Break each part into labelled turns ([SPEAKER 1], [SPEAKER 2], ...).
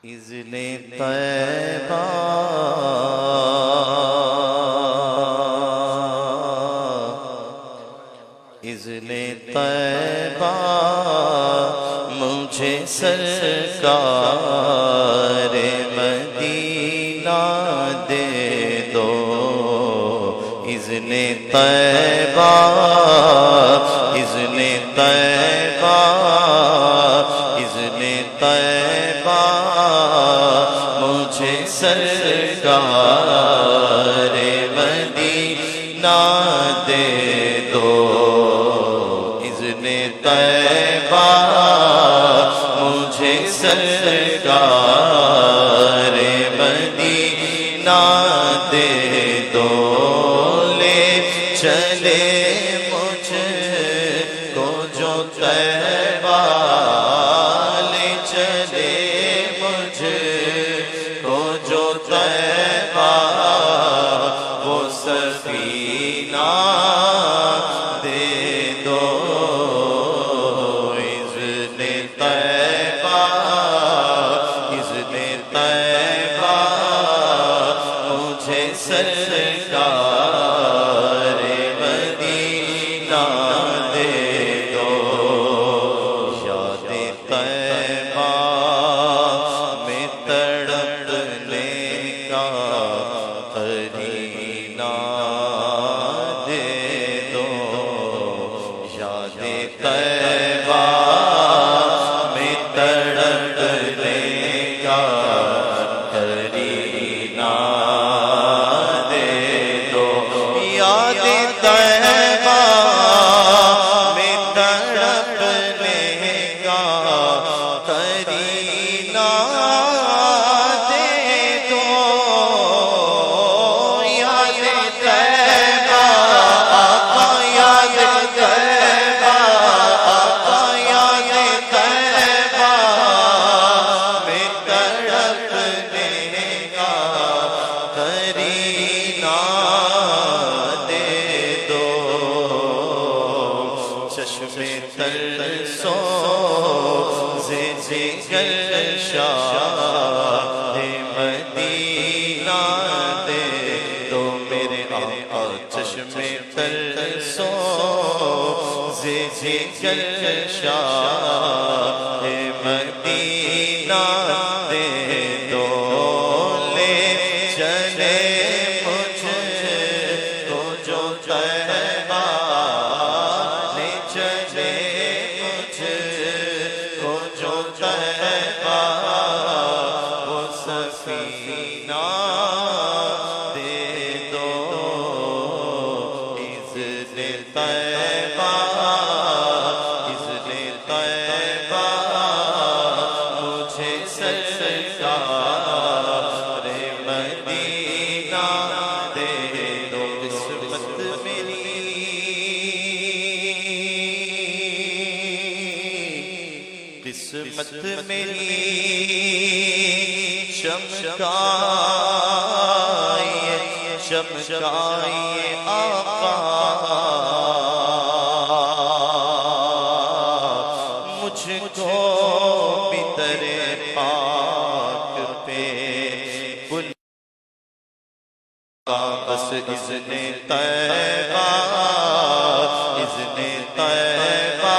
[SPEAKER 1] اذن طیبہ اذن طیبہ مجھے سرکار مدینہ دے دو اذن طیبہ اذن طیبہ اذن طیبہ مجھے سرکار مدینہ دے دو اذن طیبہ مجھے سرکار مدینہ دے دو لے چلے مجھ کو جو طیبہ لے چلے مجھ کو جو طیبہ وہ سفینہ دے دو اذن طیبہ اذن طیبہ مجھے سرکار مدینہ دے دو یاد طیبہ میں تڑپنے کا قرینہ دے دو یاد طیبہ میں تڑپنے کا قرینہ دے دو یاد طیبہ میں تڑپنے کا قرینہ دے دو یاد طیبہ آقا یاد طیبہ آقا یاد طیبہ میں تڑپنے کا قرینہ دے دو چشم ترسوں سے جگر شاہ مدینہ دے دو میرے آقا چشم ترسوں سے جگر شاہ مدینہ دے دو لے چلے مجھ کو جو طیبہ لے چلے مجھ کو جو طیبہ وہ سفینہ دے دو اذن طیبہ اذن طیبہ مجھے سرکار مدینہ دے دو قسمت میری قسمت میری چمکائیے چمکائیے آقا مجھ کو بھی تیرے پاک پہ بس اذن طیبہ اذن طیبہ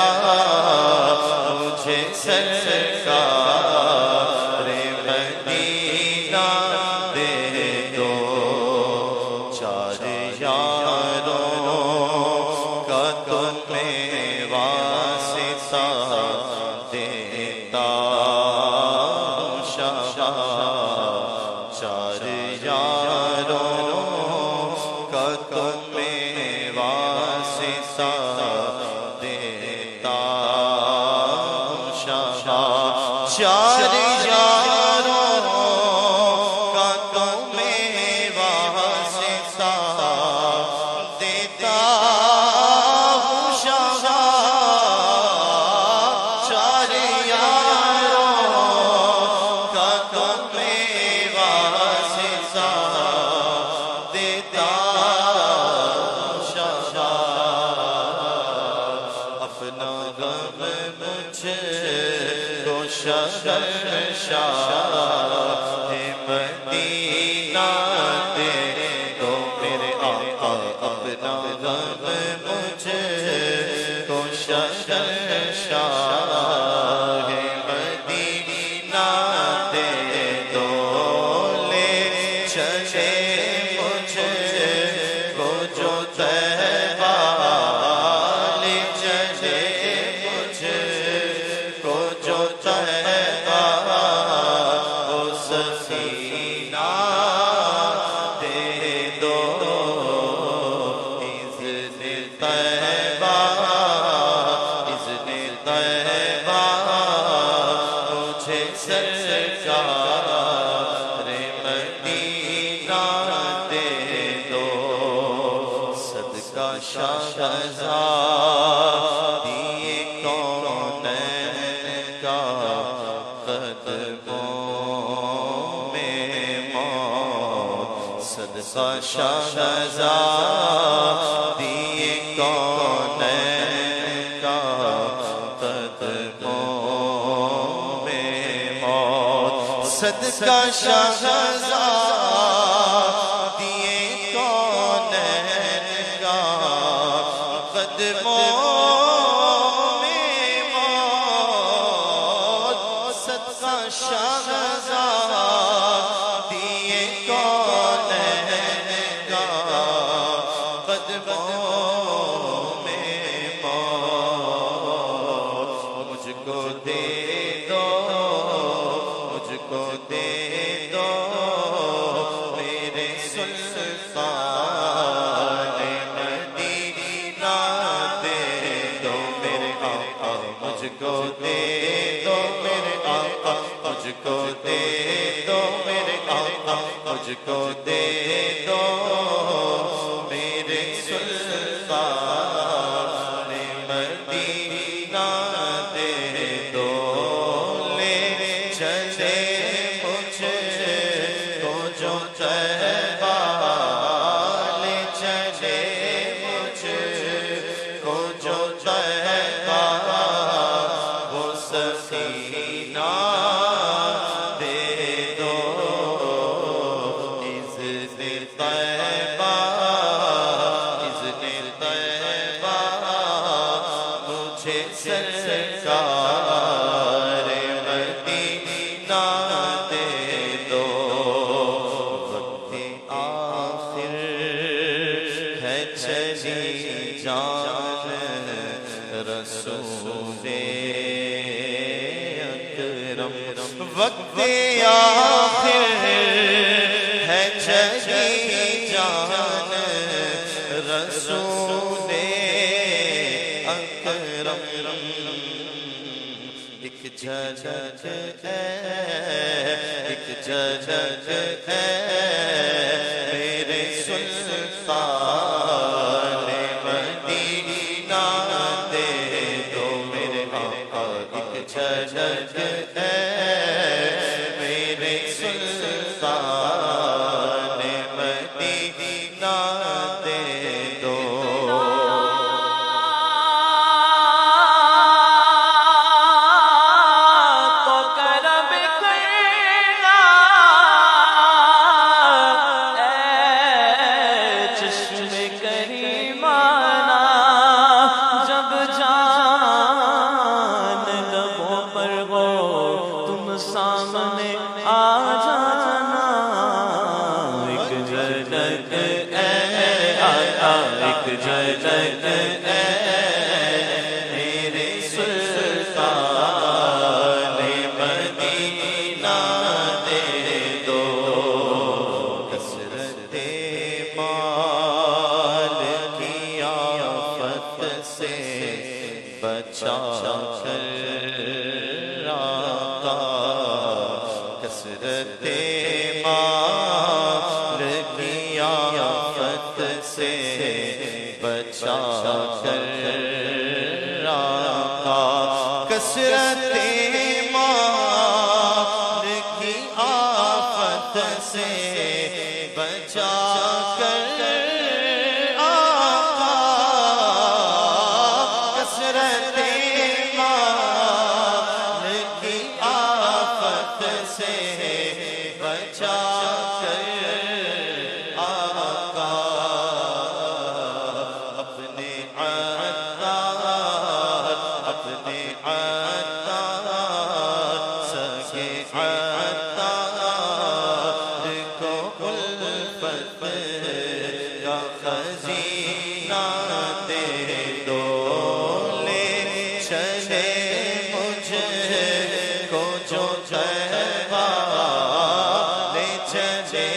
[SPEAKER 1] مجھے سرکار مدینہ دے دو چار یاروں کا تمہیں واسطہ دیتا شاہ چار یاروں کا تمہیں واسطہ دیتا شاہ چار یاروں کا تمہیں واسطہ دیتا شاہ چار یاروں کا تمہیں واسطہ دیتا شاہ اپنا غم مجھ کو شاہ مدینہ دے دو صدقہ شہزادی کونین کا قدموں میں موت صدقہ شہزادی کونین کا قدموں میں موت صدقہ شہزادی کونین کا قدموں میں موت صدقہ شہزادی کونین کا قدموں میں موت مجھ کو دے دو مجھ کو دے دو میرے سلطان مدینہ دے دو میرے آقا مجھ کو دے دو میرے آقا مجھ کو دے دو میرے آقا مجھ کو دے دو میرے سلطان مدینہ دے دو لے چلے مجھ کو جو طیبہ لے چلے مجھ کو جو طیبہ وہ سفینہ دے دو اذن طیبہ مجھے سرکار مدینہ دے دو وقت آخر ہے چلی جان رسول اکرم وقت آخر ہے چلی جان رسول اکرم ایک جھلک ہے ایک جھلک ہے میرے سلطان مدینہ دے دو میرے آقا ایک جھلک ہے میرے سلطان مدینہ دے دو
[SPEAKER 2] تو کرم کرنا اے چشم کریمانہ جب جان لبوں پر ہو تم سامنے آ جانا ایک جھلک اے آقا ایک جھلک اے
[SPEAKER 1] میرے سلطان مدینہ دے دو کثرت مال کی آفت سے بچا کر آقا کثرت مال کی آفت سے بچا کر آقا کثرت مال کی آفت سے بچا کر آقا کثرت مال کی آفت سے بچا کر آقا اپنے عطار اپنے عطار سکے عطار کو الفت کا خزینہ دے دو لے چلے مجھ کو جو طیبہ لے چلے